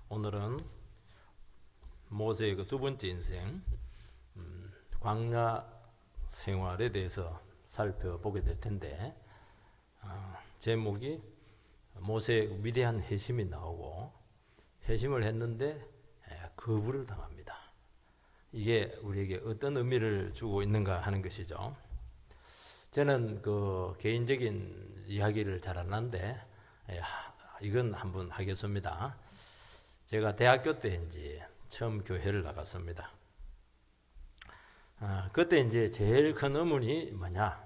오늘은 모세의 그 두 번째 인생, 광야 생활에 대해서 살펴보게 될 텐데, 제목이 모세의 위대한 회심이 나오고, 회심을 했는데 거부를 당합니다. 이게 우리에게 어떤 의미를 주고 있는가 하는 것이죠. 저는 그 개인적인 이야기를 잘 안 하는데, 이건 한번 하겠습니다. 제가 대학교 때 이제 처음 교회를 나갔습니다. 그때 이제 제일 큰 의문이 뭐냐?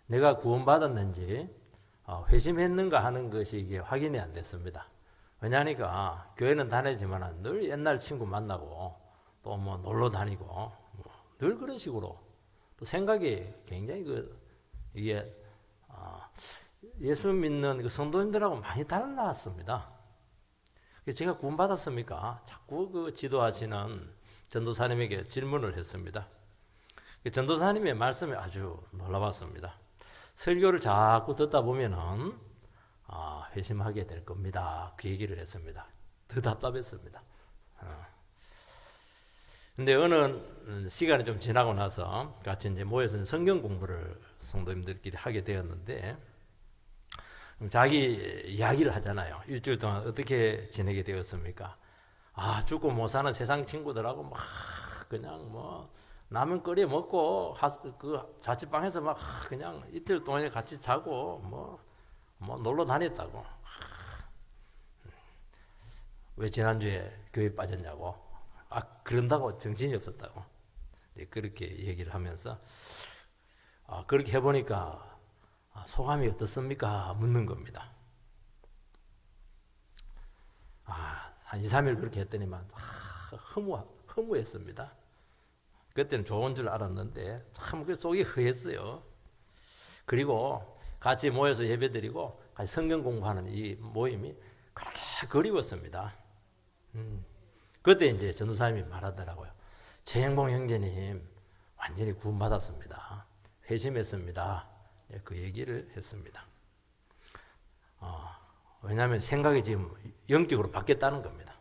내가 구원받았는지 회심했는가 하는 것이 이게 확인이 안 됐습니다. 왜냐하니까 교회는 다니지만 늘 옛날 친구 만나고 또 뭐 놀러 다니고 늘 그런 식으로 또 생각이 굉장히 이게 예수 믿는 그 성도님들하고 많이 달랐습니다. 제가 구원받았습니까? 자꾸 그 지도하시는 전도사님에게 질문을 했습니다. 전도사님의 말씀이 아주 놀라웠습니다. 설교를 자꾸 듣다 보면은 회심하게 될 겁니다. 그 얘기를 했습니다. 더 답답했습니다. 근데 어느 시간이 좀 지나고 나서 같이 이제 모여서 성경 공부를 성도님들끼리 하게 되었는데, 자기 이야기를 하잖아요. 일주일 동안 어떻게 지내게 되었습니까? 죽고 못 사는 세상 친구들하고 막 그냥 뭐 라면 끓여 먹고 그 자취방에서 막 그냥 이틀 동안 같이 자고 뭐 놀러 다녔다고. 왜 지난주에 교회 빠졌냐고. 그런다고 정신이 없었다고. 그렇게 얘기를 하면서 그렇게 해보니까 소감이 어떻습니까? 묻는 겁니다. 한 2, 3일 그렇게 했더니만 허무했습니다. 그때는 좋은 줄 알았는데 참 그 속이 허했어요. 그리고 같이 모여서 예배드리고 같이 성경 공부하는 이 모임이 그렇게 그리웠습니다. 그때 이제 전도사님이 말하더라고요. 최영봉 형제님 완전히 구원받았습니다. 회심했습니다. 그 얘기를 했습니다. 왜냐하면 생각이 지금 영적으로 바뀌었다는 겁니다.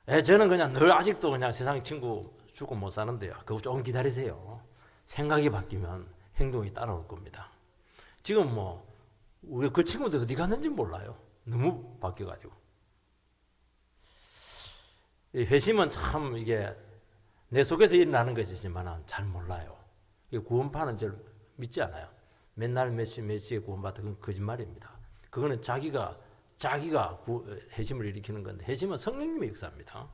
저는 그냥 늘 아직도 그냥 세상 친구 죽고 못 사는데요. 그거 조금 기다리세요. 생각이 바뀌면 행동이 따라올 겁니다. 지금 우리 그 친구들 어디 갔는지 몰라요. 너무 바뀌어가지고. 이 회심은 참 이게 내 속에서 일어나는 것이지만 잘 몰라요. 구원파는 절 믿지 않아요. 맨날 며칠에 구원받다 그건 거짓말입니다. 그거는 자기가 회심을 일으키는 건데, 회심은 성령님의 역사입니다.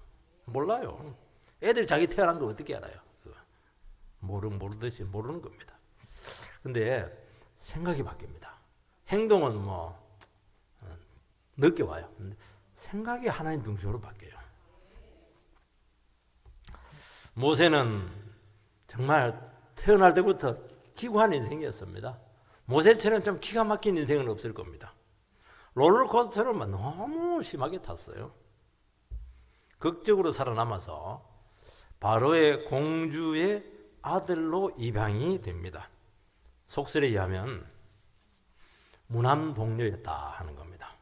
몰라요. 애들 자기 태어난 걸 어떻게 알아요? 모르듯이 모르는 겁니다. 근데 생각이 바뀝니다. 행동은 늦게 와요. 생각이 하나님 중심으로 바뀌어요. 모세는 정말 태어날 때부터 기구한 인생이었습니다. 모세처럼 좀 기가 막힌 인생은 없을 겁니다. 롤러코스터를 너무 심하게 탔어요. 극적으로 살아남아서 바로의 공주의 아들로 입양이 됩니다. 속설에 의하면 무남 동료였다 하는 겁니다.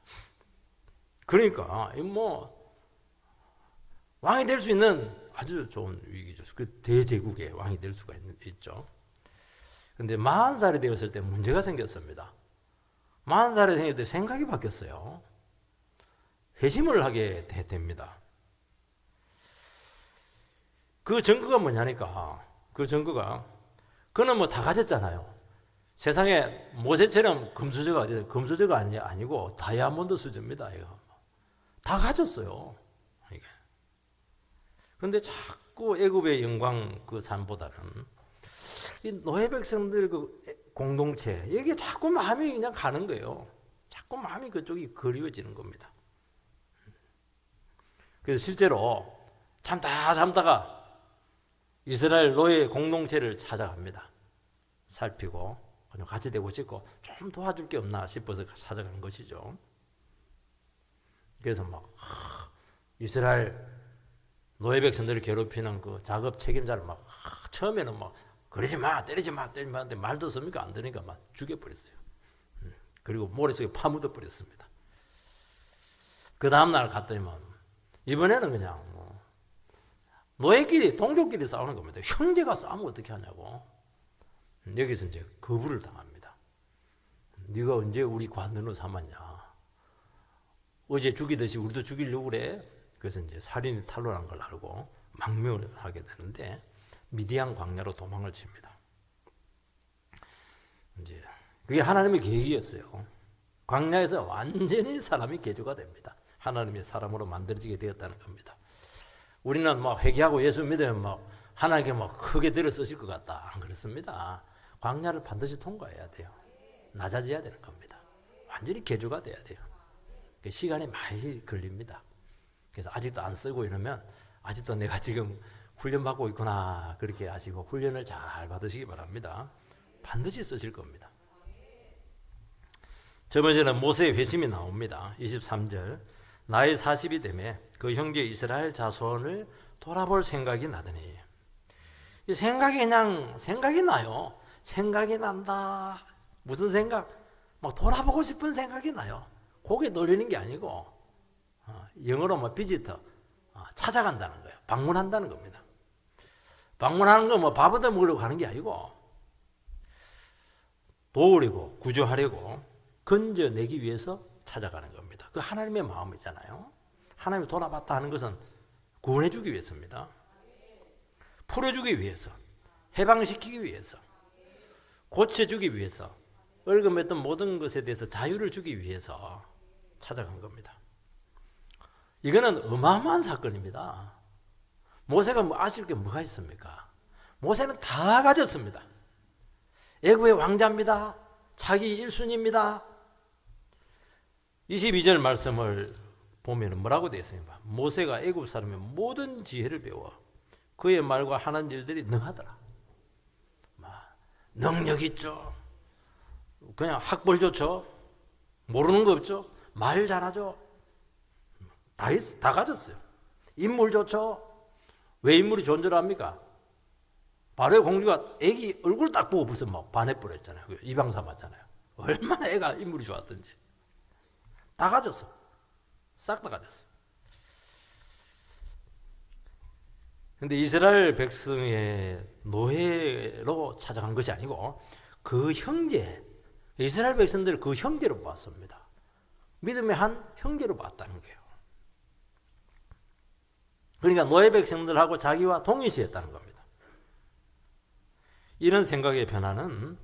그러니까 왕이 될 수 있는 아주 좋은 위기죠. 그 대제국의 왕이 될 수가 있죠. 근데 40살이 되었을 때 문제가 생겼습니다. 40살이 생길 때 생각이 바뀌었어요. 회심을 하게 됩니다. 그 증거가 뭐냐니까, 그는 다 가졌잖아요. 세상에 모세처럼 금수저가 아니고 다이아몬드 수저입니다. 이거 다 가졌어요. 그런데 자꾸 애굽의 영광 그 삶보다는 이 노예 백성들 그 공동체, 여기에 자꾸 마음이 그냥 가는 거예요. 자꾸 마음이 그쪽이 그리워지는 겁니다. 그래서 실제로 참다가 이스라엘 노예 공동체를 찾아갑니다. 살피고 같이 되고 싶고 좀 도와줄 게 없나 싶어서 찾아간 것이죠. 그래서 이스라엘 노예 백성들을 괴롭히는 그 작업 책임자를 처음에는 그러지 마, 때리지 마 하는데 말 듣습니까? 안 들으니까 죽여버렸어요. 그리고 모래속에 파묻어 버렸습니다. 그 다음날 갔더니만 이번에는 그냥 뭐 노예끼리 동족끼리 싸우는 겁니다. 형제가 싸우면 어떻게 하냐고. 여기서 이제 거부를 당합니다. 네가 언제 우리 관원으로 삼았냐. 어제 죽이듯이 우리도 죽이려고 그래. 그래서 이제 살인이 탄로난 걸 알고 망명을 하게 되는데 미디안 광야로 도망을 칩니다. 이제 그게 하나님의 계획이었어요. 광야에서 완전히 사람이 개조가 됩니다. 하나님의 사람으로 만들어지게 되었다는 겁니다. 우리는 막 회개하고 예수 믿으면 막 하나님께 막 크게 들어 쓰실 것 같다. 안 그렇습니다. 광야를 반드시 통과해야 돼요. 낮아져야 되는 겁니다. 완전히 개조가 돼야 돼요. 시간이 많이 걸립니다. 그래서 아직도 안 쓰고 이러면 아직도 내가 지금 훈련받고 있구나 그렇게 하시고 훈련을 잘 받으시기 바랍니다. 반드시 쓰실 겁니다. 저 번째는 모세의 회심이 나옵니다. 23절 나이 40이 되매 그 형제 이스라엘 자손을 돌아볼 생각이 나더니 이 생각이 그냥 생각이 나요. 생각이 난다. 무슨 생각? 막 돌아보고 싶은 생각이 나요. 고개 돌리는 게 아니고 영어로 뭐 비지터 찾아간다는 거예요. 방문한다는 겁니다. 방문하는 건 뭐 밥 얻어 먹으려고 가는 게 아니고 도우려고 구조하려고 건져내기 위해서 찾아가는 겁니다. 그 하나님의 마음이잖아요. 하나님이 돌아봤다 하는 것은 구원해주기 위해서입니다. 풀어주기 위해서, 해방시키기 위해서, 고쳐주기 위해서, 얽어맸던 모든 것에 대해서 자유를 주기 위해서 찾아간 겁니다. 이거는 어마어마한 사건입니다. 모세가 뭐 아실 게 뭐가 있습니까? 모세는 다 가졌습니다. 애굽의 왕자입니다. 자기 1순위입니다. 22절 말씀을 보면 뭐라고 되어 있습니까? 모세가 애굽 사람의 모든 지혜를 배워 그의 말과 하는 일들이 능하더라. 능력 있죠. 그냥 학벌 좋죠. 모르는 거 없죠. 말 잘하죠. 다 가졌어요. 인물 좋죠. 왜 인물이 좋은 줄 압니까? 바로의 공주가 애기 얼굴 딱 보고 벌써 막 반해버렸잖아요. 입양 삼았잖아요. 얼마나 애가 인물이 좋았던지. 다 가졌어. 싹 다 가졌어. 근데 이스라엘 백성의 노예로 찾아간 것이 아니고 그 형제, 이스라엘 백성들을 그 형제로 봤습니다. 믿음의 한 형제로 봤다는 거예요. 그러니까 노예 백성들하고 자기와 동일시했다는 겁니다. 이런 생각의 변화는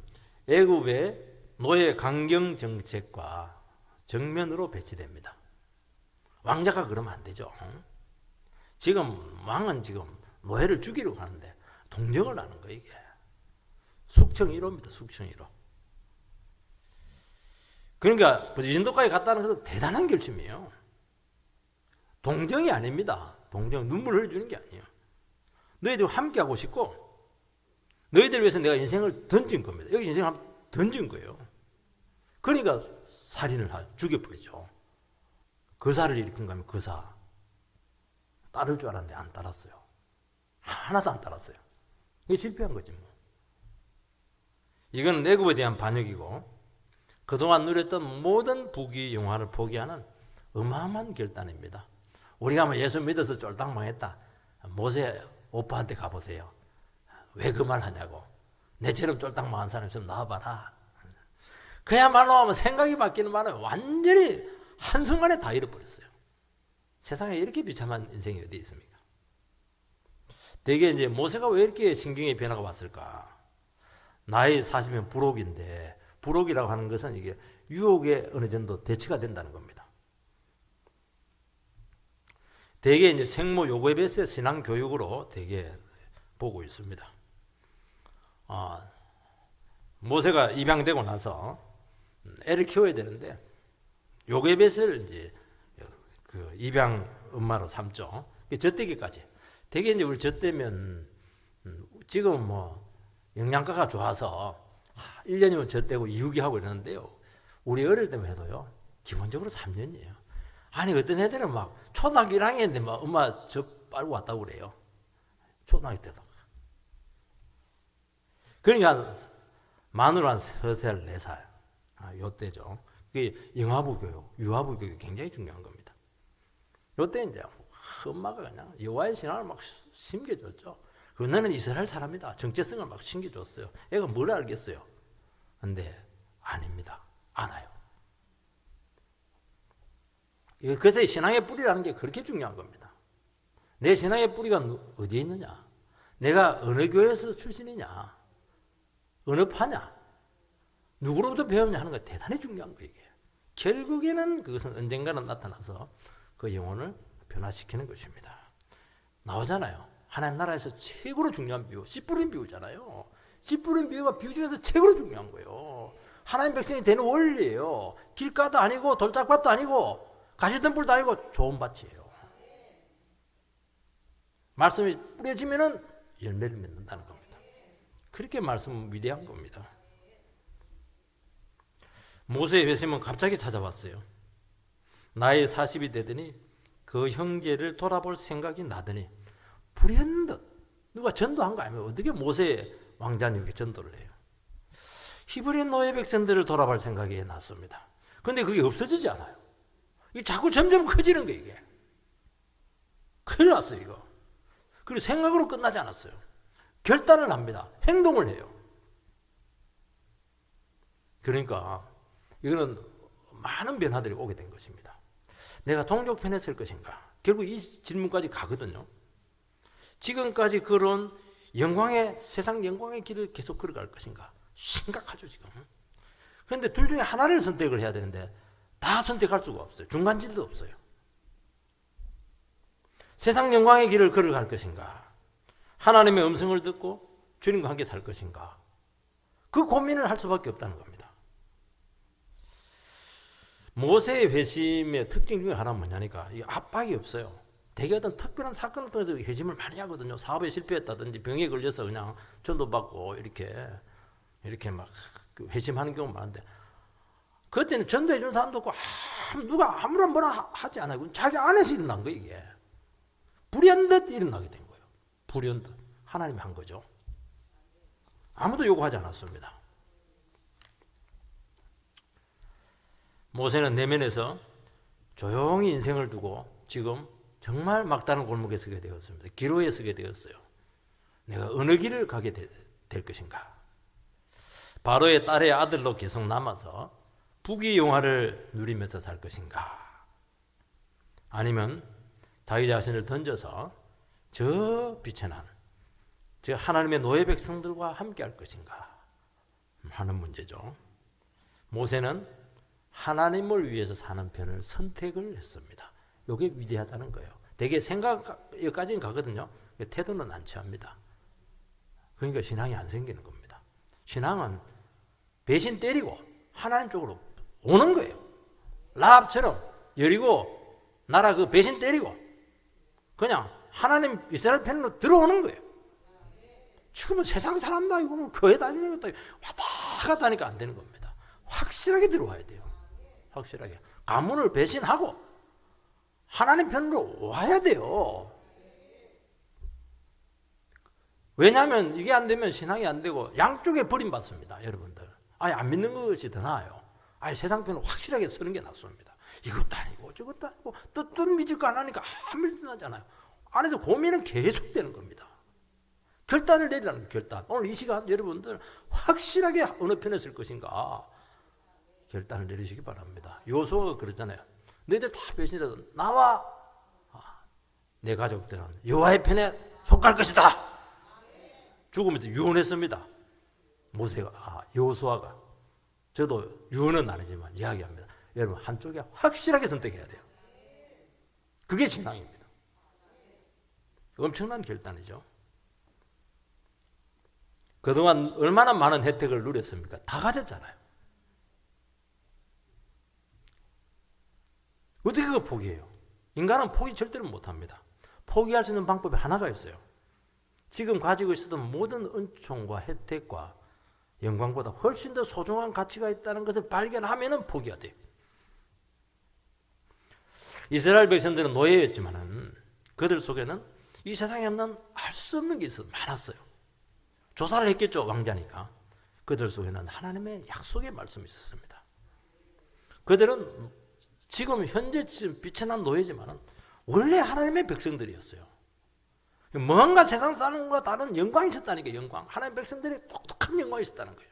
애굽의 노예 강경 정책과 정면으로 배치됩니다. 왕자가 그러면 안 되죠. 지금 왕은 지금 노예를 죽이려고 하는데 동정을 하는 거예요. 이게 숙청 1호입니다. 숙청 1호. 그러니까 이 정도까지 갔다는 것은 대단한 결심이에요. 동정이 아닙니다. 동정, 눈물 흘려주는 게 아니에요. 너희들 함께 하고 싶고 너희들 위해서 내가 인생을 던진 겁니다. 여기 인생을 던진 거예요. 그러니까 살인을 죽여버리죠. 거사를 일으킨 거면 거사. 따를 줄 알았는데 안 따랐어요. 하나도 안 따랐어요. 이게 실패한 거지 뭐. 이건 애굽에 대한 반역이고 그동안 누렸던 모든 부귀 영화를 포기하는 어마어마한 결단입니다. 우리가 뭐 예수 믿어서 쫄딱 망했다. 모세 오빠한테 가보세요. 왜 그 말 하냐고. 내처럼 쫄딱 망한 사람 있으면 나와봐라. 그야말로 하면 생각이 바뀌는 말은 완전히 한순간에 다 잃어버렸어요. 세상에 이렇게 비참한 인생이 어디 있습니까? 대개 이제 모세가 왜 이렇게 신경의 변화가 왔을까? 나이 40면 부록인데 부록이라고 하는 것은 이게 유혹에 어느 정도 대치가 된다는 겁니다. 대개 이제 생모 요괴베스의 신앙 교육으로 대개 보고 있습니다. 모세가 입양되고 나서 애를 키워야 되는데 요괴벳을 이제 그 입양 엄마로 삼죠. 젖대기까지. 되게 이제 우리 젖대면 지금 뭐 영양가가 좋아서 1년이면 젖대고 이후기하고 이러는데요. 우리 어릴 때만 해도요. 기본적으로 3년이에요. 아니 어떤 애들은 막 초등학교 1학년인데 막 엄마 젖 빨고 왔다고 그래요. 초등학교 때도. 그러니까 만으로 한 3살, 4살 요때죠. 그게 영아부 교육, 유아부 교육이 굉장히 중요한 겁니다. 이때 이제 엄마가 그냥 여호와의 신앙을 막 심겨줬죠. 너는 이스라엘 사람이다. 정체성을 막 심겨줬어요. 애가 뭘 알겠어요? 근데 아닙니다. 알아요. 그래서 신앙의 뿌리라는 게 그렇게 중요한 겁니다. 내 신앙의 뿌리가 어디에 있느냐? 내가 어느 교회에서 출신이냐? 어느 파냐? 누구로부터 배웠냐 하는 거 대단히 중요한 거예요. 이게. 결국에는 그것은 언젠가는 나타나서 그 영혼을 변화시키는 것입니다. 나오잖아요. 하나님 나라에서 최고로 중요한 비유, 씨 뿌린 비유잖아요. 씨 뿌린 비유가 비유 중에서 최고로 중요한 거예요. 하나님 백성이 되는 원리예요. 길가도 아니고 돌짝밭도 아니고 가시덤불도 아니고 좋은 밭이에요. 말씀이 뿌려지면은 열매를 맺는다는 겁니다. 그렇게 말씀은 위대한 겁니다. 모세의 회심은 갑자기 찾아왔어요. 나이 40이 되더니 그 형제를 돌아볼 생각이 나더니 불현듯 누가 전도한 거 아니면 어떻게 모세 왕자님께 전도를 해요? 히브리 노예 백성들을 돌아볼 생각이 났습니다. 그런데 그게 없어지지 않아요. 이게 자꾸 점점 커지는 거예요. 이게 큰일 났어요. 이거. 그리고 생각으로 끝나지 않았어요. 결단을 합니다. 행동을 해요. 그러니까 이거는 많은 변화들이 오게 된 것입니다. 내가 동족편에 설 것인가? 결국 이 질문까지 가거든요. 지금까지 걸어온 세상 영광의 길을 계속 걸어갈 것인가? 심각하죠, 지금. 그런데 둘 중에 하나를 선택을 해야 되는데 다 선택할 수가 없어요. 중간지대도 없어요. 세상 영광의 길을 걸어갈 것인가? 하나님의 음성을 듣고 주님과 함께 살 것인가? 그 고민을 할 수밖에 없다는 겁니다. 모세의 회심의 특징 중에 하나는 뭐냐니까 이 압박이 없어요. 대개 어떤 특별한 사건을 통해서 회심을 많이 하거든요. 사업에 실패했다든지 병에 걸려서 그냥 전도받고 이렇게 막 회심하는 경우가 많은데 그때는 전도해 주는 사람도 없고 누가 아무런 뭐라 하지 않아요. 자기 안에서 일어난 거예요. 이게 불현듯 일어나게 된 거예요. 불현듯 하나님이 한 거죠. 아무도 요구하지 않았습니다. 모세는 내면에서 조용히 인생을 두고 지금 정말 막다른 골목에 서게 되었습니다. 기로에 서게 되었어요. 내가 어느 길을 가게 될 것인가? 바로의 딸의 아들로 계속 남아서 부귀 영화를 누리면서 살 것인가? 아니면 자기 자신을 던져서 저 비천한 저 하나님의 노예 백성들과 함께 할 것인가 하는 문제죠. 모세는 하나님을 위해서 사는 편을 선택을 했습니다. 이게 위대하다는 거예요. 되게 생각까지는 가거든요. 태도는 안 취합니다. 그러니까 신앙이 안 생기는 겁니다. 신앙은 배신 때리고 하나님 쪽으로 오는 거예요. 라합처럼 여리고 나라 그 배신 때리고 그냥 하나님 이스라엘 편으로 들어오는 거예요. 지금은 세상 사람도 아니고 교회 다니는 것도 왔다 갔다 하니까 안 되는 겁니다. 확실하게 들어와야 돼요. 확실하게. 가문을 배신하고 하나님 편으로 와야 돼요. 왜냐하면 이게 안 되면 신앙이 안 되고 양쪽에 버림받습니다. 여러분들. 아예 안 믿는 것이 더 나아요. 아예 세상 편을 확실하게 서는 게 낫습니다. 이것도 아니고 저것도 아니고 또 믿을 거 안 하니까 아무 일도 나잖아요. 안에서 고민은 계속되는 겁니다. 결단을 내리라는 결단. 오늘 이 시간 여러분들 확실하게 어느 편에 설 것인가 결단을 내리시기 바랍니다. 요수아가 그랬잖아요. 너희들 다 배신해서 나와 내 가족들은 여호와의 편에 속할 것이다. 죽으면서 유언했습니다. 모세가 요수아가 저도 유언은 아니지만 이야기합니다. 여러분 한쪽에 확실하게 선택해야 돼요. 그게 신앙입니다. 엄청난 결단이죠. 그동안 얼마나 많은 혜택을 누렸습니까? 다 가졌잖아요. 어떻게 그거 포기해요? 인간은 포기 절대로 못합니다. 포기할 수 있는 방법이 하나가 있어요. 지금 가지고 있었던 모든 은총과 혜택과 영광보다 훨씬 더 소중한 가치가 있다는 것을 발견하면 포기가 돼요. 이스라엘 백성들은 노예였지만 그들 속에는 이 세상에 없는 알 수 없는 게 많았어요. 조사를 했겠죠. 왕자니까. 그들 속에는 하나님의 약속의 말씀이 있었습니다. 그들은 지금 현재 비천한 노예지만 원래 하나님의 백성들이었어요. 뭔가 세상 사람과 다른 영광이 있었다니까. 영광. 하나님의 백성들이 독특한 영광이 있었다는 거예요.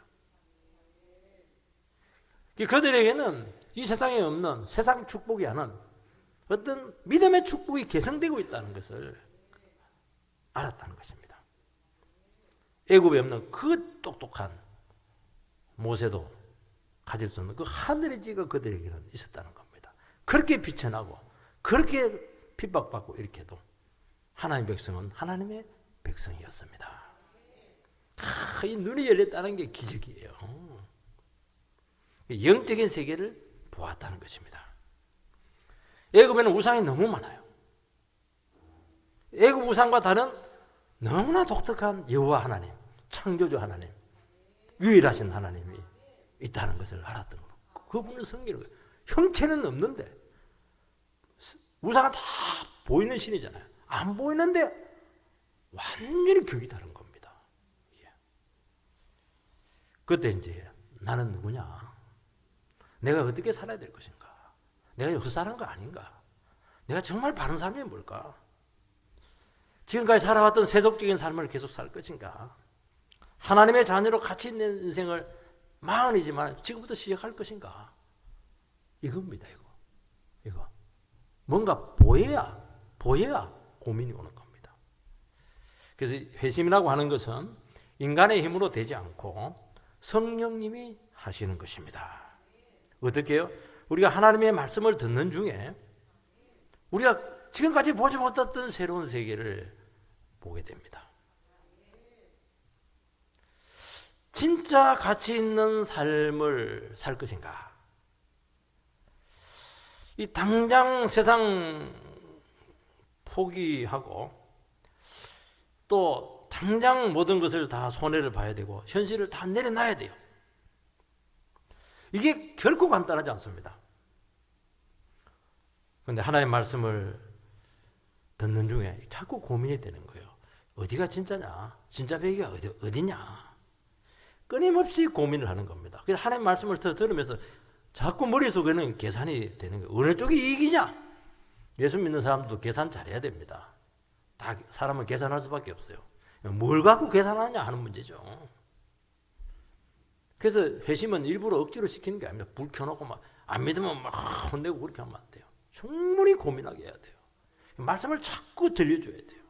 그들에게는 이 세상에 없는 세상 축복이 아닌 어떤 믿음의 축복이 개성되고 있다는 것을 알았다는 것입니다. 애굽에 없는 그 똑똑한 모세도 가질 수 없는 그 하늘의 지가 그들에게는 있었다는 겁니다. 그렇게 비천하고 그렇게 핍박받고 이렇게도 하나님의 백성은 하나님의 백성이었습니다. 이 눈이 열렸다는 게 기적이에요. 영적인 세계를 보았다는 것입니다. 애굽에는 우상이 너무 많아요. 애굽 우상과 다른 너무나 독특한 여호와 하나님, 창조주 하나님, 유일하신 하나님이 있다는 것을 알았던 거예요. 그분은 성기는 거예요. 형체는 없는데 우상은 다 보이는 신이잖아요. 안 보이는데 완전히 격이 다른 겁니다. 그때 이제 나는 누구냐? 내가 어떻게 살아야 될 것인가? 내가 헛살한 거 아닌가? 내가 정말 바른 삶이 뭘까? 지금까지 살아왔던 세속적인 삶을 계속 살 것인가? 하나님의 자녀로 가치 있는 인생을 마흔이지만 지금부터 시작할 것인가? 이겁니다. 이거. 뭔가 보여야 고민이 오는 겁니다. 그래서 회심이라고 하는 것은 인간의 힘으로 되지 않고 성령님이 하시는 것입니다. 어떻게 해요? 우리가 하나님의 말씀을 듣는 중에 우리가 지금까지 보지 못했던 새로운 세계를 보게 됩니다. 진짜 가치 있는 삶을 살 것인가? 이 당장 세상 포기하고 또 당장 모든 것을 다 손해를 봐야 되고 현실을 다 내려놔야 돼요. 이게 결코 간단하지 않습니다. 그런데 하나님의 말씀을 듣는 중에 자꾸 고민이 되는 거예요. 어디가 진짜냐? 진짜 배기가 어디냐? 끊임없이 고민을 하는 겁니다. 그래서 하나님의 말씀을 들으면서 자꾸 머릿속에는 계산이 되는 거예요. 어느 쪽이 이익이냐? 예수 믿는 사람도 계산 잘해야 됩니다. 다 사람은 계산할 수밖에 없어요. 뭘 갖고 계산하냐 하는 문제죠. 그래서 회심은 일부러 억지로 시키는 게 아닙니다. 불 켜놓고 막 안 믿으면 막 혼내고 그렇게 하면 안 돼요. 충분히 고민하게 해야 돼요. 말씀을 자꾸 들려줘야 돼요.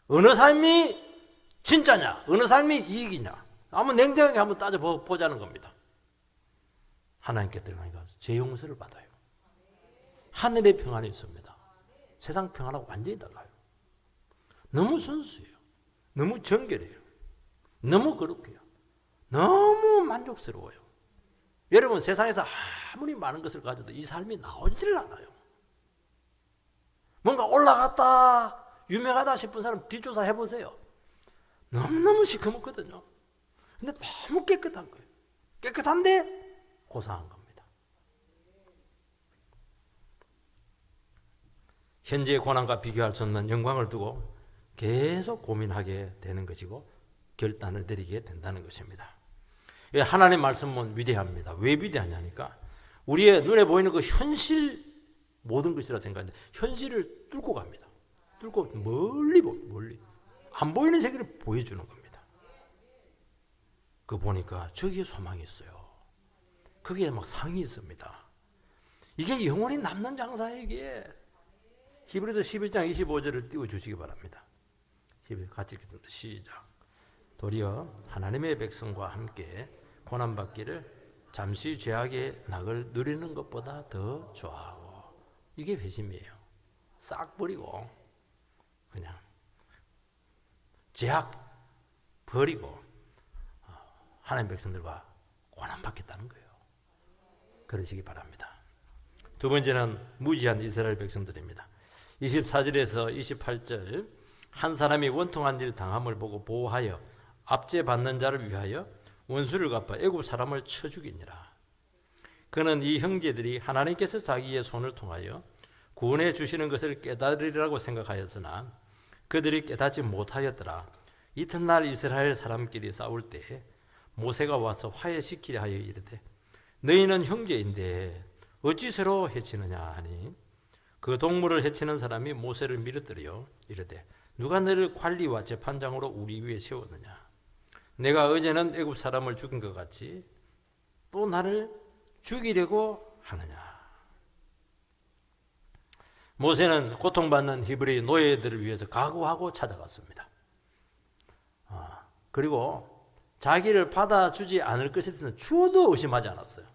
어느 삶이 진짜냐? 어느 삶이 이익이냐? 한번 냉정하게 한번 따져보자는 겁니다. 하나님께 들어가니까 제 용서를 받아요. 하늘의 평안이 있습니다. 세상 평안하고 완전히 달라요. 너무 순수해요. 너무 정결해요. 너무 거룩해요. 너무 만족스러워요. 여러분 세상에서 아무리 많은 것을 가져도 이 삶이 나오지를 않아요. 뭔가 올라갔다 유명하다 싶은 사람 뒷조사 해보세요. 너무너무 시커멓거든요. 근데 너무 깨끗한 거예요. 깨끗한데 고상한 겁니다. 현재의 고난과 비교할 수 없는 영광을 두고 계속 고민하게 되는 것이고 결단을 내리게 된다는 것입니다. 하나님의 말씀은 위대합니다. 왜 위대하냐니까 우리의 눈에 보이는 그 현실 모든 것이라 생각하는데 현실을 뚫고 갑니다. 뚫고 멀리 안 보이는 세계를 보여주는 겁니다. 그 보니까 저기에 소망이 있어요. 거기에 막 상이 있습니다. 이게 영원히 남는 장사예요. 이게 히브리서 11장 25절을 띄워주시기 바랍니다. 같이 읽겠습니다. 시작. 도리어 하나님의 백성과 함께 고난받기를 잠시 죄악의 낙을 누리는 것보다 더 좋아하고 이게 회심이에요. 싹 버리고 그냥 죄악 버리고 하나님 백성들과 고난받겠다는 거예요. 그러시기 바랍니다. 두 번째는 무지한 이스라엘 백성들입니다. 24절에서 28절 한 사람이 원통한 일 당함을 보고 보호하여 압제받는 자를 위하여 원수를 갚아 애굽 사람을 쳐 죽이니라. 그는 이 형제들이 하나님께서 자기의 손을 통하여 구원해 주시는 것을 깨달으리라고 생각하였으나 그들이 깨닫지 못하였더라. 이튿날 이스라엘 사람끼리 싸울 때 모세가 와서 화해시키려 하여 이르되 너희는 형제인데 어찌 서로 해치느냐 하니 그 동물을 해치는 사람이 모세를 밀어뜨려 이르되 누가 너를 관리와 재판장으로 우리 위에 세웠느냐. 내가 어제는 애굽 사람을 죽인 것 같이 또 나를 죽이려고 하느냐. 모세는 고통받는 히브리 노예들을 위해서 각오하고 찾아갔습니다. 그리고 자기를 받아주지 않을 것에 대해서는 추호도 의심하지 않았어요.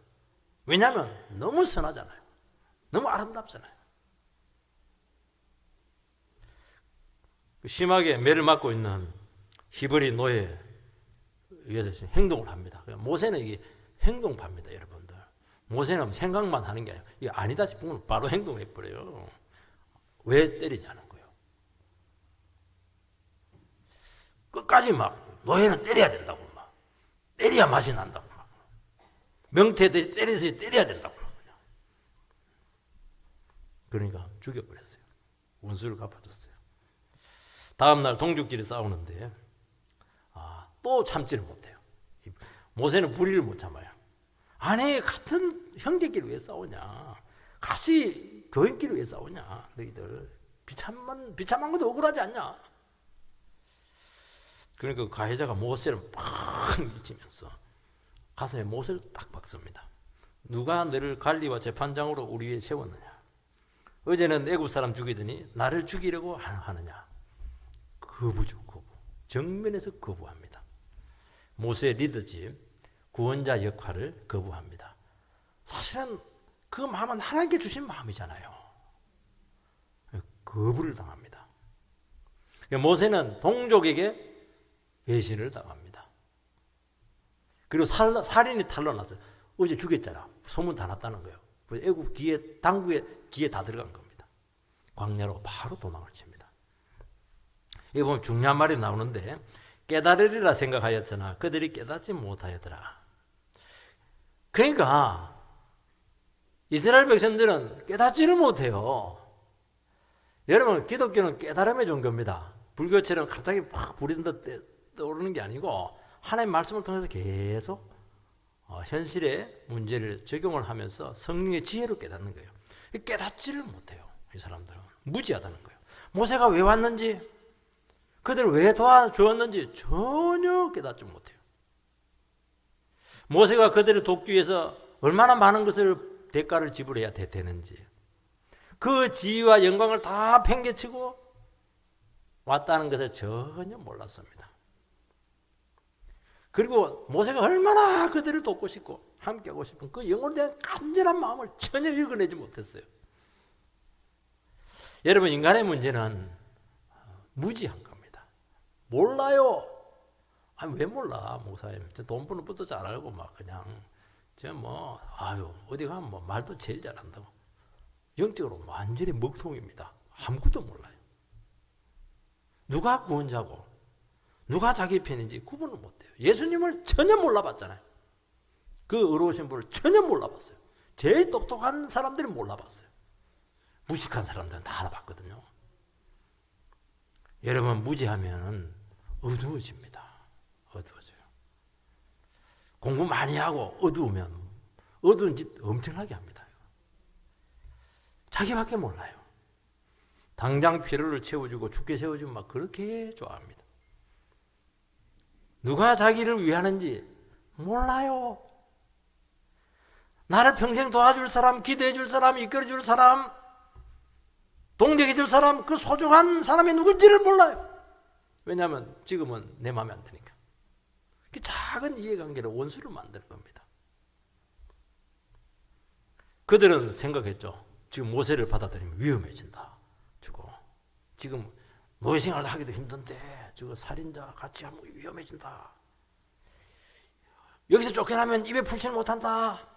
왜냐하면 너무 선하잖아요. 너무 아름답잖아요. 심하게 매를 맞고 있는 히브리 노예에 의해서 행동을 합니다. 모세는 이게 행동파입니다, 여러분들. 모세는 생각만 하는 게 아니에요. 이게 아니다 싶으면 바로 행동해버려요. 왜 때리냐는 거예요. 끝까지 막 노예는 때려야 된다고 막 때려야 맛이 난다고 막 명태 때려서 때려야 된다고 막 그러니까 죽여버렸어요. 원수를 갚아줬어요. 다음날 동족끼리 싸우는데 또 참지를 못해요. 모세는 불의를 못 참아요. 아니 같은 형제끼리 왜 싸우냐. 같이 교인끼리 왜 싸우냐. 너희들 비참한 것도 억울하지 않냐. 그러니까 가해자가 모세를 팍 미치면서 가슴에 모세를 딱 박습니다. 누가 너를 관리와 재판장으로 우리 위에 세웠느냐. 어제는 애굽 사람 죽이더니 나를 죽이려고 하느냐. 거부죠. 거부. 정면에서 거부합니다. 모세의 리더십, 구원자 역할을 거부합니다. 사실은 그 마음은 하나님께 주신 마음이잖아요. 거부를 당합니다. 모세는 동족에게 배신을 당합니다. 그리고 살인이 탄로났어요. 어제 죽였잖아. 소문 다 났다는 거예요. 애굽 당구에 기에 다 들어간 겁니다. 광야로 바로 도망을 칩니다. 여기 보면 중요한 말이 나오는데 깨달으리라 생각하였으나 그들이 깨닫지 못하였더라. 그러니까 이스라엘 백성들은 깨닫지를 못해요. 여러분 기독교는 깨달음의 종교입니다. 불교처럼 갑자기 막 불이 떠오르는 게 아니고 하나님의 말씀을 통해서 계속 현실의 문제를 적용을 하면서 성령의 지혜로 깨닫는 거예요. 깨닫지를 못해요. 이 사람들은 무지하다는 거예요. 모세가 왜 왔는지 그들을 왜 도와주었는지 전혀 깨닫지 못해요. 모세가 그들을 돕기 위해서 얼마나 많은 것을 대가를 지불해야 되는지 그 지위와 영광을 다 팽개치고 왔다는 것을 전혀 몰랐습니다. 그리고 모세가 얼마나 그들을 돕고 싶고 함께하고 싶은 그 영혼에 대한 간절한 마음을 전혀 읽어내지 못했어요. 여러분 인간의 문제는 무지한 겁니다. 몰라요. 아니 왜 몰라 목사님. 돈 버는 것도 잘 알고 막 그냥 어디 가면 뭐 말도 제일 잘한다고. 영적으로 완전히 먹통입니다. 아무것도 몰라요. 누가 구원자고 누가 자기 편인지 구분을 못해요. 예수님을 전혀 몰라봤잖아요. 그 의로우신 분을 전혀 몰라봤어요. 제일 똑똑한 사람들이 몰라봤어요. 무식한 사람들은 다 알아봤거든요. 여러분 무지하면 어두워집니다. 어두워져요. 공부 많이 하고 어두우면 어두운 짓 엄청나게 합니다. 자기밖에 몰라요. 당장 필요를 채워주고 죽게 세워주면 막 그렇게 좋아합니다. 누가 자기를 위하는지 몰라요. 나를 평생 도와줄 사람, 기도해 줄 사람, 이끌어 줄 사람, 동력해 줄 사람, 그 소중한 사람이 누군지를 몰라요. 왜냐하면 지금은 내 마음에 안 드니까. 그 작은 이해관계로 원수를 만드는 겁니다. 그들은 생각했죠. 지금 모세를 받아들이면 위험해진다. 지금 노예생활을 하기도 힘든데 저거 살인자 같이 하면 위험해진다. 여기서 쫓겨나면 입에 풀지는 못한다.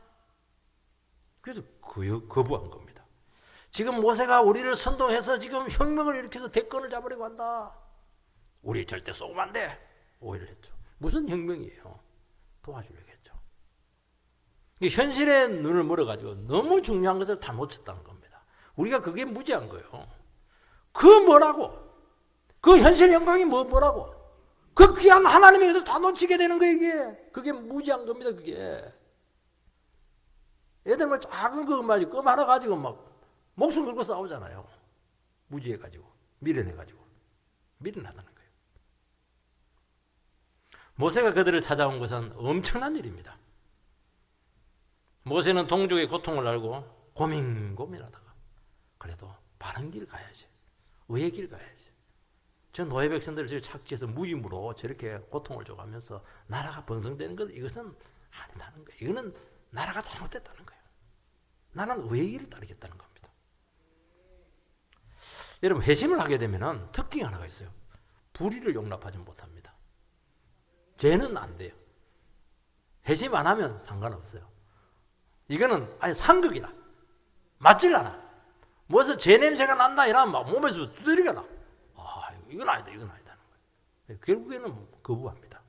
그래서 거부한 겁니다. 지금 모세가 우리를 선동해서 지금 혁명을 일으켜서 대권을 잡으려고 한다. 우리 절대 쏘면 안 돼. 오해를 했죠. 무슨 혁명이에요? 도와주려고 했죠. 현실의 눈을 멀어가지고 너무 중요한 것을 다 놓쳤다는 겁니다. 우리가 그게 무지한 거예요. 그 뭐라고? 그 현실 영광이 뭐라고? 그 귀한 하나님의 것을 다 놓치게 되는 거예요, 이게. 그게 무지한 겁니다, 그게. 애들 뭐 작은 것만 껌 하나 가지고 막 목숨 걸고 싸우잖아요. 무지해가지고, 미련해가지고. 미련하다는 거예요. 모세가 그들을 찾아온 것은 엄청난 일입니다. 모세는 동족의 고통을 알고 고민하다가 그래도 바른 길 가야지. 의의 길 가야지. 저 노예 백성들을 착지해서 무임으로 저렇게 고통을 줘가면서 나라가 번성되는 것, 이것은 아니다는 거예요. 이거는 나라가 잘못됐다는 거예요. 나는 의의 길을 따르겠다는 겁니다. 여러분, 회심을 하게 되면 특징이 하나가 있어요. 불의를 용납하지 못합니다. 죄는 안 돼요. 회심 안 하면 상관없어요. 이거는 아예 상극이다. 맞질 않아. 뭐서 죄 냄새가 난다 이러면 막 몸에서 두드리가 나. 아, 이건 아니다, 이건 아니다는 거예요. 결국에는 거부합니다.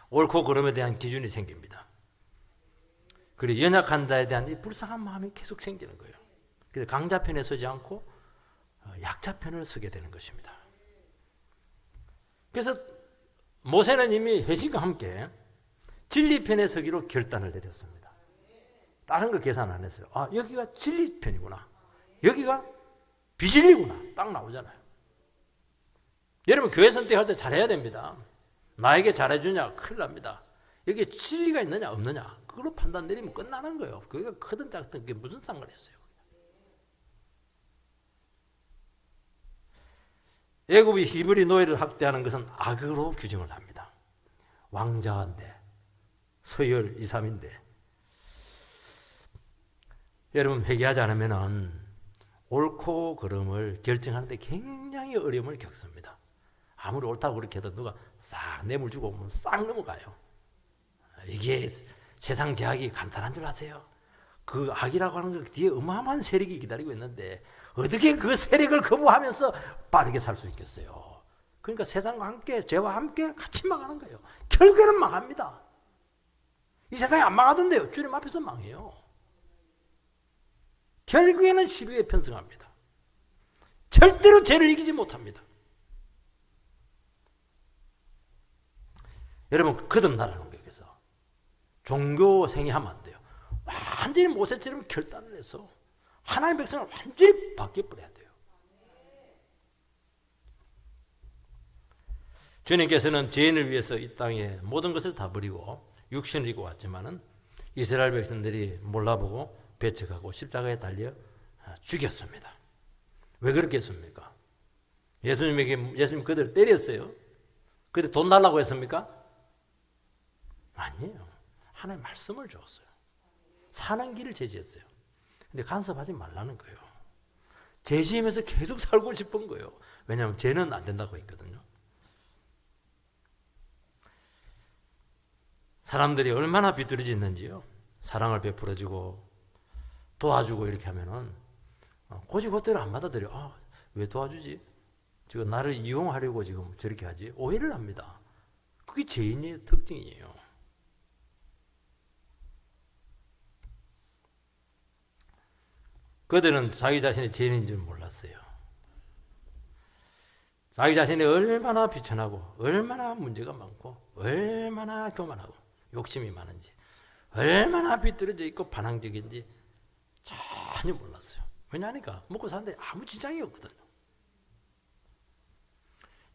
옳고 그름에 대한 기준이 생깁니다. 그리고 연약한 자에 대한 이 불쌍한 마음이 계속 생기는 거예요. 그래서 강자 편에 서지 않고 약자 편을 서게 되는 것입니다. 그래서 모세는 이미 회심과 함께 진리 편에 서기로 결단을 내렸습니다. 다른 거 계산 안 했어요. 아, 여기가 진리 편이구나. 여기가 비진리구나. 딱 나오잖아요. 여러분, 교회 선택할 때 잘해야 됩니다. 나에게 잘해주냐? 큰일 납니다. 여기에 진리가 있느냐 없느냐? 그걸로 판단 내리면 끝나는 거예요. 그게 크든 작든 그게 무슨 상관이 있어요. 애굽이 히브리 노예를 학대하는 것은 악으로 규정을 합니다. 왕자인데, 서열 2, 3인데. 여러분, 회개하지 않으면 옳고 그름을 결정하는데 굉장히 어려움을 겪습니다. 아무리 옳다고 그렇게 해도 누가 싹 뇌물 주고 오면 싹 넘어가요. 이게 세상 제약이 간단한 줄 아세요? 그 악이라고 하는 것 뒤에 어마어마한 세력이 기다리고 있는데 어떻게 그 세력을 거부하면서 빠르게 살 수 있겠어요? 그러니까 세상과 함께, 죄와 함께 같이 망하는 거예요. 결국에는 망합니다. 이 세상이 안 망하던데요. 주님 앞에서 망해요. 결국에는 시류에 편승합니다. 절대로 죄를 이기지 못합니다. 여러분, 거듭나라는 거예요. 그래서 종교 생활하면 안 돼요. 완전히 모세처럼 결단을 해서 하나님의 백성을 완전히 바뀌어버려야 돼요. 주님께서는 죄인을 위해서 이 땅에 모든 것을 다 버리고 육신을 입고 왔지만은 이스라엘 백성들이 몰라보고 배척하고 십자가에 달려 죽였습니다. 왜 그렇게 했습니까? 예수님 그들을 때렸어요? 그들 돈 달라고 했습니까? 아니에요. 하나님의 말씀을 주었어요. 사는 길을 제시했어요. 근데 간섭하지 말라는 거예요. 제시하면서 계속 살고 싶은 거예요. 왜냐하면 죄는 안 된다고 했거든요. 사람들이 얼마나 비뚤어져 있는지요. 사랑을 베풀어주고 도와주고 이렇게 하면은 고지고대로 안 받아들여. 아, 왜 도와주지? 지금 나를 이용하려고 지금 저렇게 하지? 오해를 합니다. 그게 죄인의 특징이에요. 그들은 자기 자신이 죄인인 줄 몰랐어요. 자기 자신이 얼마나 비천하고 얼마나 문제가 많고 얼마나 교만하고 욕심이 많은지 얼마나 비뚤어져 있고 반항적인지 전혀 몰랐어요. 왜냐하니까 먹고 사는데 아무 지장이 없거든요.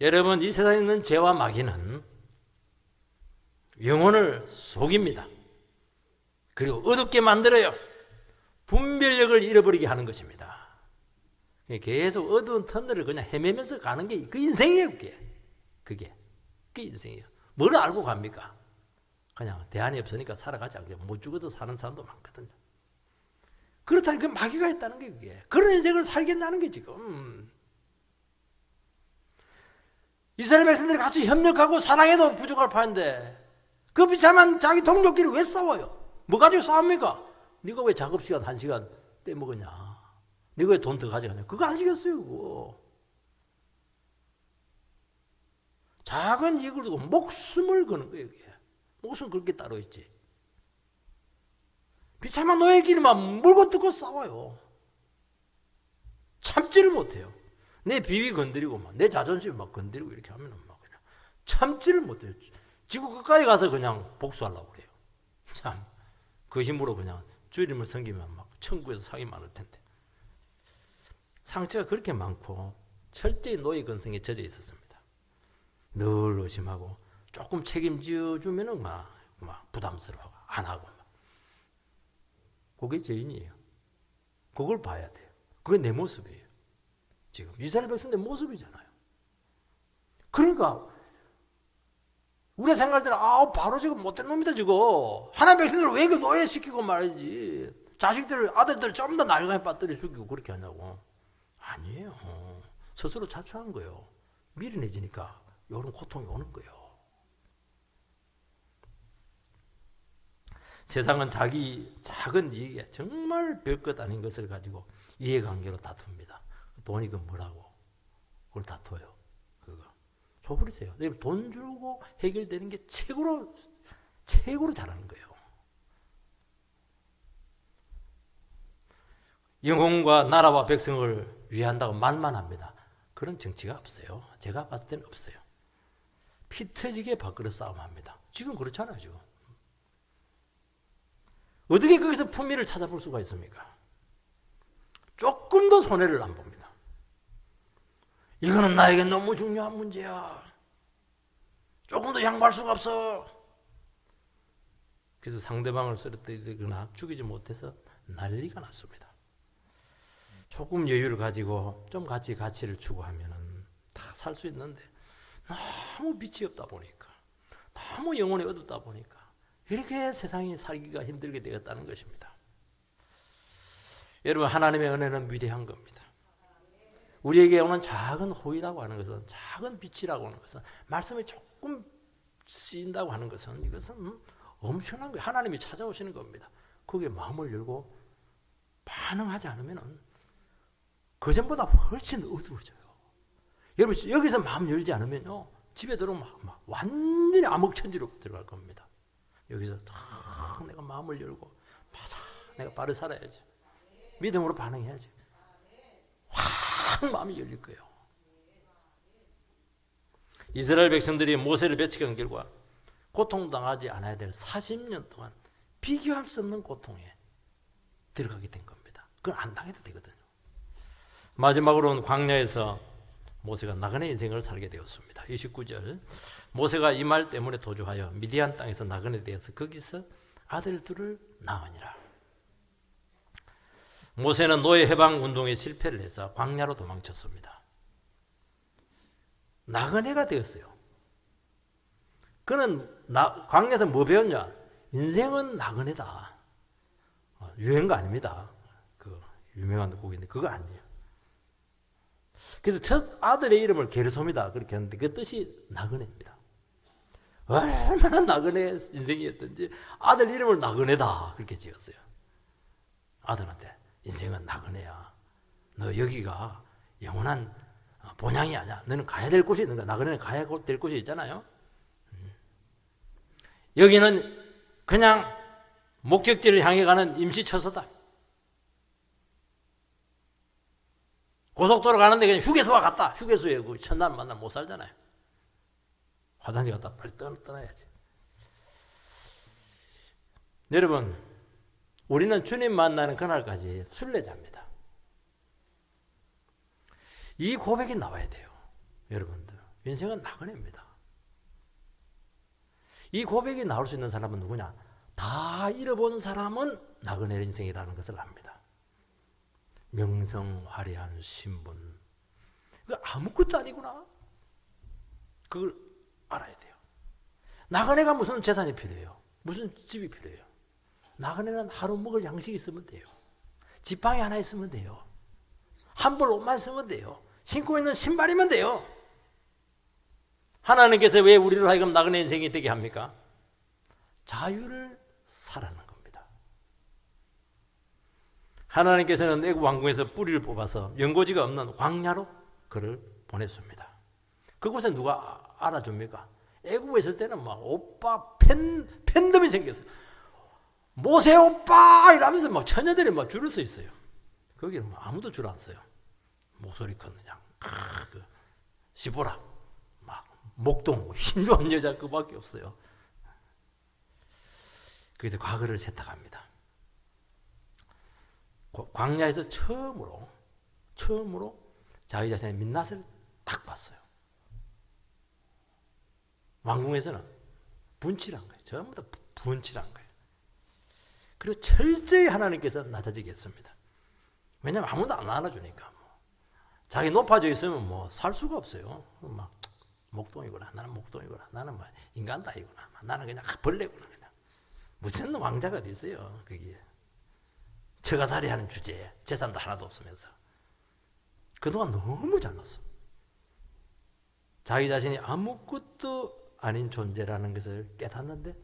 여러분, 이 세상에 있는 죄와 마귀는 영혼을 속입니다. 그리고 어둡게 만들어요. 분별력을 잃어버리게 하는 것입니다. 계속 어두운 터널을 그냥 헤매면서 가는 게 그 인생이에요. 그게 인생이에요. 뭘 알고 갑니까? 그냥 대안이 없으니까 살아가지 않게 못 죽어도 사는 사람도 많거든요. 그렇다니 그 마귀가 있다는 게 그게. 그런 인생을 살겠다는 게 지금. 이스라엘 백성들이 같이 협력하고 사랑해도 부족할 판인데 그 비참한 자기 동족끼리 왜 싸워요? 뭐 가지고 싸웁니까? 네가 왜 작업시간 1시간 떼먹었냐? 네가 왜 돈 더 가져가냐? 그거 아시겠어요, 그거. 작은 이익을 두고 목숨을 거는 거예요, 그게. 목숨 그렇게 따로 있지. 비참한 노예끼리만 물고 뜯고 싸워요. 참지를 못해요. 내 비위 건드리고 내 자존심 막 건드리고 이렇게 하면 막 그냥 참지를 못해요. 지구 끝까지 가서 그냥 복수하려고 그래요. 참, 그 힘으로 그냥 주님을 섬기면 막 천국에서 상이 많을 텐데. 상처가 그렇게 많고 철저히 노예 근성에 젖어 있었습니다. 늘 의심하고 조금 책임져 주면은 막 부담스러워 안 하고 막. 그게 죄인이에요. 그걸 봐야 돼요. 그게 내 모습이에요. 지금 이스라엘 백성들의 모습이잖아요. 그러니까 우리가 생각할 때는 바로 지금 못된 놈이다 지금. 하나님 백성들을 왜 이렇게 노예시키고 말이지. 자식들 아들들 좀 더 날강에 빠뜨려 죽이고 그렇게 하냐고. 아니에요. 스스로 자초한 거예요. 미련해지니까 이런 고통이 오는 거예요. 세상은 자기 작은 이익에 정말 별것 아닌 것을 가지고 이해관계로 다툽니다. 돈이 그 뭐라고 그걸 다퉈요. 그거 줘버리세요. 돈 주고 해결되는 게 최고로 잘하는 거예요. 영혼과 나라와 백성을 위한다고 말만 합니다. 그런 정치가 없어요. 제가 봤을 때는 없어요. 피 터지게 밥그릇 싸움합니다. 지금 그렇잖아요. 지금. 어떻게 거기서 품위를 찾아볼 수가 있습니까? 조금도 손해를 안 봅니다. 이거는 나에게 너무 중요한 문제야. 조금도 양보할 수가 없어. 그래서 상대방을 쓰러뜨리거나 죽이지 못해서 난리가 났습니다. 조금 여유를 가지고 좀 같이 가치를 추구하면 다 살 수 있는데 너무 빛이 없다 보니까 너무 영혼이 어둡다 보니까 이렇게 세상이 살기가 힘들게 되었다는 것입니다. 여러분, 하나님의 은혜는 위대한 겁니다. 우리에게 오는 작은 호의라고 하는 것은, 작은 빛이라고 하는 것은, 말씀이 조금 쓰인다고 하는 것은, 이것은 엄청난 거예요. 하나님이 찾아오시는 겁니다. 거기에 마음을 열고 반응하지 않으면 그 전보다 훨씬 어두워져요. 여러분, 여기서 마음 열지 않으면요, 집에 들어오면 막 완전히 암흑천지로 들어갈 겁니다. 여기서 딱 내가 마음을 열고, 맞아, 내가 바로 살아야지. 믿음으로 반응해야지. 확 마음이 열릴 거예요. 이스라엘 백성들이 모세를 배척한 결과 고통당하지 않아야 될 40년 동안 비교할 수 없는 고통에 들어가게 된 겁니다. 그건 안 당해도 되거든요. 마지막으로는 광야에서 모세가 나그네 인생을 살게 되었습니다. 29절, 모세가 이 말 때문에 도주하여 미디안 땅에서 나그네 되어서 거기서 아들 둘을 낳으니라. 모세는 노예 해방 운동에 실패를 해서 광야로 도망쳤습니다. 나그네가 되었어요. 그는 광야에서 뭐 배웠냐? 인생은 나그네다. 유행거 아닙니다. 그 유명한 곡인데 그거 아니에요. 그래서 첫 아들의 이름을 게르솜이다 그렇게 했는데 그 뜻이 나그네입니다. 얼마나 나그네 인생이었던지 아들 이름을 나그네다 그렇게 지었어요. 아들한테 인생은 나그네야. 너 여기가 영원한 본향이 아니야. 너는 가야 될 곳이 있는 거야. 나그네는 가야 될 곳이 있잖아요. 여기는 그냥 목적지를 향해 가는 임시처소다. 고속도로 가는데 그냥 휴게소와 같다. 휴게소에 그 첫날 만나면 못 살잖아요. 화장실 갔다 빨리 떠나야지. 여러분, 우리는 주님 만나는 그날까지 순례자입니다. 이 고백이 나와야 돼요. 여러분들, 인생은 나그네입니다. 이 고백이 나올 수 있는 사람은 누구냐? 다 잃어본 사람은 나그네 인생이라는 것을 압니다. 명성, 화려한 신분, 이거 아무것도 아니구나. 그걸 알아야 돼요. 나그네가 무슨 재산이 필요해요? 무슨 집이 필요해요? 나그네는 하루 먹을 양식이 있으면 돼요. 지팡이 하나 있으면 돼요. 한 벌 옷만 쓰면 돼요. 신고 있는 신발이면 돼요. 하나님께서 왜 우리를 하여금 나그네 인생이 되게 합니까? 자유를 사라는 겁니다. 하나님께서는 애굽 왕궁에서 뿌리를 뽑아서 연고지가 없는 광야로 그를 보냈습니다. 그곳에 누가 알아줍니까? 애굽에 있을 때는 막 오빠 팬덤이 생겼어요. 모세 오빠 이러면서 막 처녀들이 막 줄을 서 있어요. 거기는 뭐 아무도 줄 안 서요. 목소리 큰 그냥 그 시보라 막 목동 힘 좋은 여자 그밖에 없어요. 그래서 과거를 세탁합니다. 광야에서 처음으로 자기 자신의 민낯을 딱 봤어요. 왕궁에서는 분칠한 거예요. 전부 다 분칠한 거예요. 그리고 철저히 하나님께서 낮아지게 했습니다. 왜냐하면 아무도 안 안아주니까. 자기 높아져 있으면 살 수가 없어요. 막 목동이구나. 나는 목동이구나. 나는 뭐 인간 따위구나. 나는 그냥 벌레구나. 그냥. 무슨 왕자가 어디 있어요. 그게. 처가살이하는 주제에 재산도 하나도 없으면서. 그동안 너무 잘났어. 자기 자신이 아무것도 아닌 존재라는 것을 깨닫는데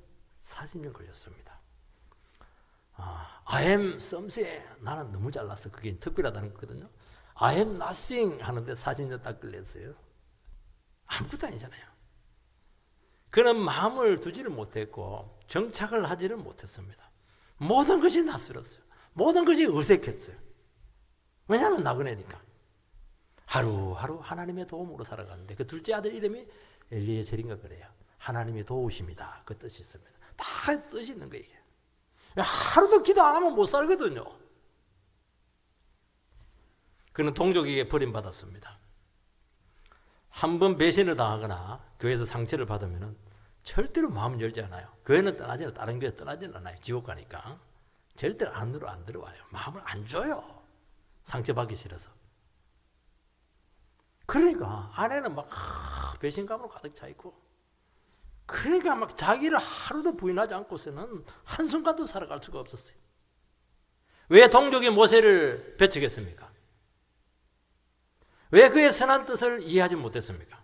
40년 걸렸습니다. I am something. 나는 너무 잘났어. 그게 특별하다는 거거든요. I am nothing 하는데 40년 딱 걸렸어요. 아무것도 아니잖아요. 그는 마음을 두지를 못했고 정착을 하지를 못했습니다. 모든 것이 낯설었어요. 모든 것이 어색했어요. 왜냐하면 나그네니까. 하루하루 하나님의 도움으로 살아가는데 그 둘째 아들 이름이 엘리에셀인가 그래요. 하나님이 도우십니다. 그 뜻이 있습니다. 다 뜻이 있는 거예요. 하루도 기도 안 하면 못 살거든요. 그는 동족에게 버림받았습니다. 한 번 배신을 당하거나 교회에서 상처를 받으면 절대로 마음을 열지 않아요. 교회는 떠나지는 다른 교회 떠나지는 않아요. 지옥 가니까. 절대로 안으로 안 들어와요. 마음을 안 줘요. 상처받기 싫어서. 그러니까 아내는 막 배신감으로 가득 차 있고 그러니까 막 자기를 하루도 부인하지 않고서는 한순간도 살아갈 수가 없었어요. 왜 동족이 모세를 배척했습니까? 왜 그의 선한 뜻을 이해하지 못했습니까?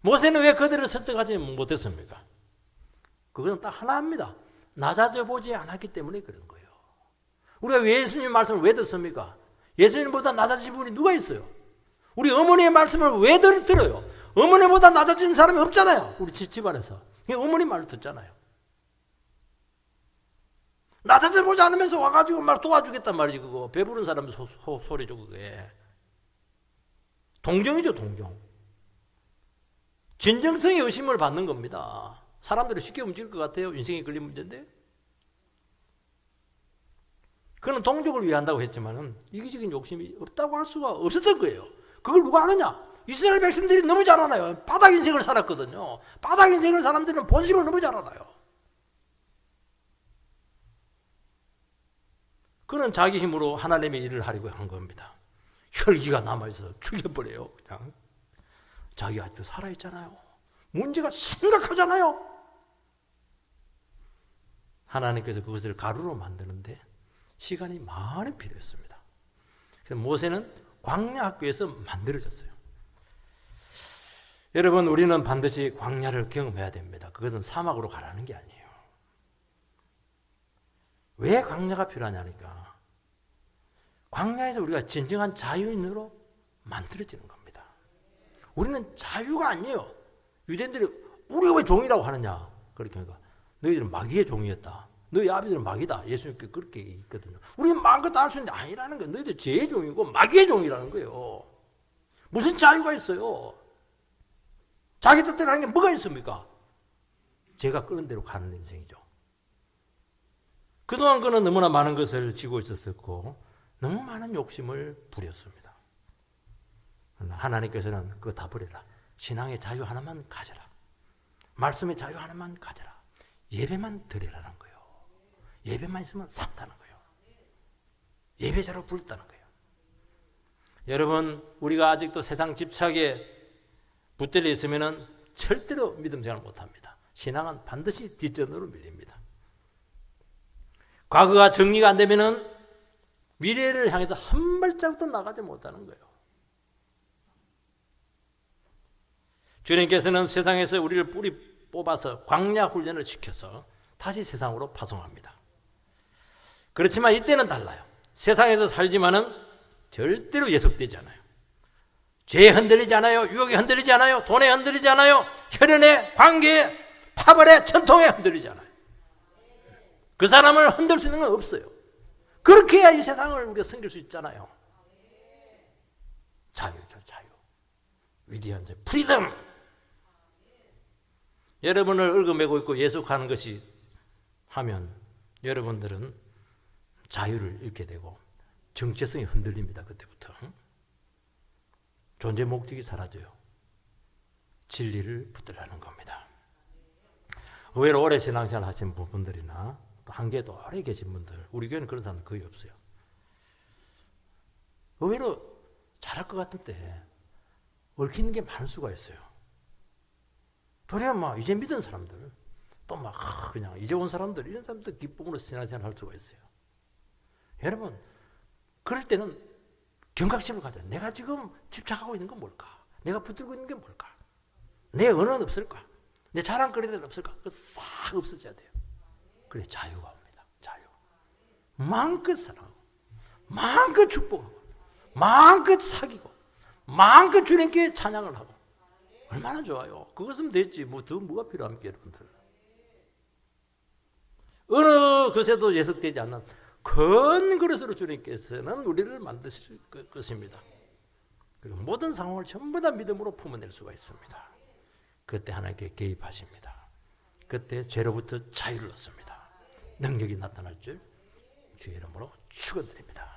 모세는 왜 그들을 설득하지 못했습니까? 그건 딱 하나입니다. 낮아져 보지 않았기 때문에 그런 거예요. 우리가 예수님 말씀을 왜 듣습니까? 예수님보다 낮아진 분이 누가 있어요? 우리 어머니의 말씀을 왜 들어요? 어머니보다 낮아진 사람이 없잖아요. 우리 집안에서. 어머니 말을 듣잖아요. 낮아져 보지 않으면서 와가지고 막 도와주겠단 말이지. 그거 배부른 사람 소리죠. 그게. 동정이죠. 동정. 진정성의 의심을 받는 겁니다. 사람들이 쉽게 움직일 것 같아요. 인생에 걸린 문제인데. 그는 동족을 위한다고 했지만 이기적인 욕심이 없다고 할 수가 없었던 거예요. 그걸 누가 아느냐? 이스라엘 백성들이 너무 잘 알아요. 바닥 인생을 살았거든요. 바닥 인생을 사람들은 본질을 너무 잘 알아요. 그는 자기 힘으로 하나님의 일을 하려고 한 겁니다. 혈기가 남아있어서 죽여버려요. 그냥. 자기가 아직도 살아있잖아요. 문제가 심각하잖아요. 하나님께서 그것을 가루로 만드는데 시간이 많이 필요했습니다. 그래서 모세는 광야 학교에서 만들어졌어요. 여러분, 우리는 반드시 광야를 경험해야 됩니다. 그것은 사막으로 가라는 게 아니에요. 왜 광야가 필요하냐니까. 광야에서 우리가 진정한 자유인으로 만들어지는 겁니다. 우리는 자유가 아니에요. 유대인들이 우리가 왜 종이라고 하느냐. 그렇게 하니까 너희들은 마귀의 종이었다. 너희 아비들은 마귀다. 예수님께 그렇게 있거든요. 우리는 마음껏 다 할 수 있는데 아니라는 거예요. 너희들 죄의 종이고 마귀의 종이라는 거예요. 무슨 자유가 있어요? 자기 뜻대로 하는 게 뭐가 있습니까? 제가 끄는 대로 가는 인생이죠. 그동안 그는 너무나 많은 것을 쥐고 있었고 너무 많은 욕심을 부렸습니다. 하나님께서는 그거 다 버려라. 신앙의 자유 하나만 가져라. 말씀의 자유 하나만 가져라. 예배만 드리라는 거예요. 예배만 있으면 산다는 거예요. 예배자로 불렀다는 거예요. 여러분, 우리가 아직도 세상 집착에 붙들려 있으면 절대로 믿음 생활 못합니다. 신앙은 반드시 뒷전으로 밀립니다. 과거가 정리가 안 되면 미래를 향해서 한 발짝도 나가지 못하는 거예요. 주님께서는 세상에서 우리를 뿌리 뽑아서 광야 훈련을 시켜서 다시 세상으로 파송합니다. 그렇지만 이때는 달라요. 세상에서 살지만은 절대로 예속되지 않아요. 죄에 흔들리지 않아요. 유혹에 흔들리지 않아요. 돈에 흔들리지 않아요. 혈연에, 관계에, 파벌에, 전통에 흔들리지 않아요. 그 사람을 흔들 수 있는 건 없어요. 그렇게 해야 이 세상을 우리가 섬길 수 있잖아요. 자유죠, 자유. 위대한 자유, 프리덤. 여러분을 얽어매고 있고 예속하는 것이 하면 여러분들은 자유를 잃게 되고 정체성이 흔들립니다. 그때부터. 존재 목적이 사라져요. 진리를 붙들라는 겁니다. 의외로 오래 신앙생활 하신 분들이나 또 한계도 오래 계신 분들, 우리 교회는 그런 사람 거의 없어요. 의외로 잘할 것 같은데 얽히는 게 많을 수가 있어요. 도리어 막 이제 믿은 사람들, 또 막 그냥 이제 온 사람들, 이런 사람들 기쁨으로 신앙생활 할 수가 있어요. 여러분, 그럴 때는 경각심을 가져야 돼. 내가 지금 집착하고 있는 건 뭘까? 내가 붙들고 있는 게 뭘까? 내 언어는 없을까? 내 자랑거리는 없을까? 그거 싹 없어져야 돼요. 그래 자유가 옵니다. 자유. 마음껏 사랑하고, 마음껏 축복하고, 마음껏 사귀고, 마음껏 주님께 찬양을 하고. 얼마나 좋아요. 그것은 됐지. 뭐 더 뭐가 필요합니까, 여러분들? 어느 것에도 예속되지 않는 큰 그릇으로 주님께서는 우리를 만드실 것입니다. 그리고 모든 상황을 전부 다 믿음으로 품어낼 수가 있습니다. 그때 하나님께 개입하십니다. 그때 죄로부터 자유를 얻습니다. 능력이 나타날 줄 주의 이름으로 축원드립니다.